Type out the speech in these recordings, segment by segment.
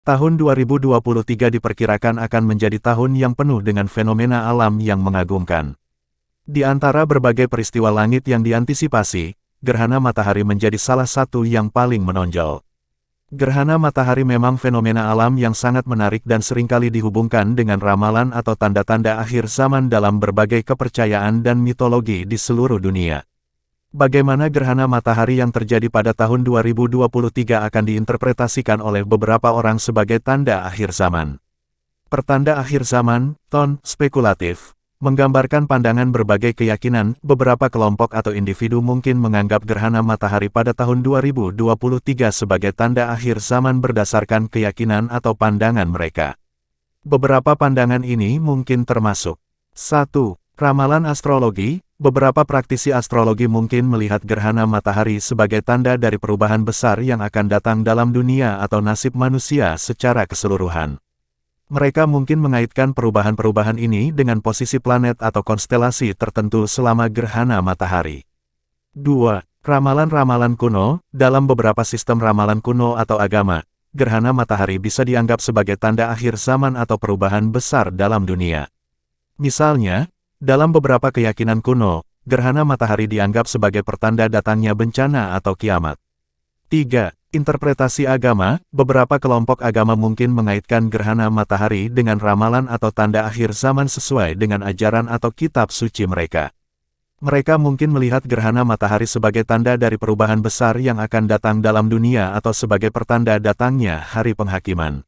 Tahun 2023 diperkirakan akan menjadi tahun yang penuh dengan fenomena alam yang mengagumkan. Di antara berbagai peristiwa langit yang diantisipasi, gerhana matahari menjadi salah satu yang paling menonjol. Gerhana matahari memang fenomena alam yang sangat menarik dan seringkali dihubungkan dengan ramalan atau tanda-tanda akhir zaman dalam berbagai kepercayaan dan mitologi di seluruh dunia. Bagaimana gerhana matahari yang terjadi pada tahun 2023 akan diinterpretasikan oleh beberapa orang sebagai tanda akhir zaman? Pertanda akhir zaman, spekulatif, menggambarkan pandangan berbagai keyakinan. Beberapa kelompok atau individu mungkin menganggap gerhana matahari pada tahun 2023 sebagai tanda akhir zaman berdasarkan keyakinan atau pandangan mereka. Beberapa pandangan ini mungkin termasuk 1. Ramalan astrologi. Beberapa praktisi astrologi mungkin melihat gerhana matahari sebagai tanda dari perubahan besar yang akan datang dalam dunia atau nasib manusia secara keseluruhan. Mereka mungkin mengaitkan perubahan-perubahan ini dengan posisi planet atau konstelasi tertentu selama gerhana matahari. 2. Ramalan-ramalan kuno. Dalam beberapa sistem ramalan kuno atau agama, gerhana matahari bisa dianggap sebagai tanda akhir zaman atau perubahan besar dalam dunia. Misalnya, dalam beberapa keyakinan kuno, gerhana matahari dianggap sebagai pertanda datangnya bencana atau kiamat. 3. Interpretasi agama. Beberapa kelompok agama mungkin mengaitkan gerhana matahari dengan ramalan atau tanda akhir zaman sesuai dengan ajaran atau kitab suci mereka. Mereka mungkin melihat gerhana matahari sebagai tanda dari perubahan besar yang akan datang dalam dunia atau sebagai pertanda datangnya hari penghakiman.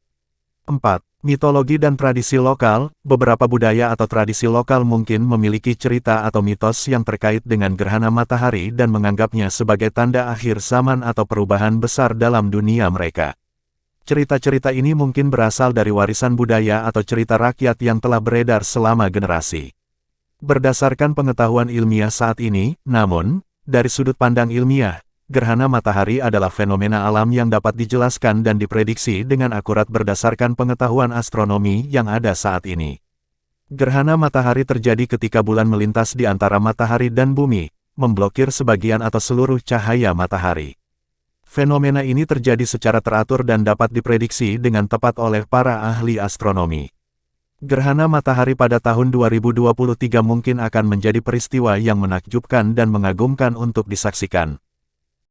4. Mitologi dan tradisi lokal. Beberapa budaya atau tradisi lokal mungkin memiliki cerita atau mitos yang terkait dengan gerhana matahari dan menganggapnya sebagai tanda akhir zaman atau perubahan besar dalam dunia mereka. Cerita-cerita ini mungkin berasal dari warisan budaya atau cerita rakyat yang telah beredar selama generasi. Berdasarkan pengetahuan ilmiah saat ini, namun, dari sudut pandang ilmiah, gerhana matahari adalah fenomena alam yang dapat dijelaskan dan diprediksi dengan akurat berdasarkan pengetahuan astronomi yang ada saat ini. Gerhana matahari terjadi ketika bulan melintas di antara matahari dan bumi, memblokir sebagian atau seluruh cahaya matahari. Fenomena ini terjadi secara teratur dan dapat diprediksi dengan tepat oleh para ahli astronomi. Gerhana matahari pada tahun 2023 mungkin akan menjadi peristiwa yang menakjubkan dan mengagumkan untuk disaksikan.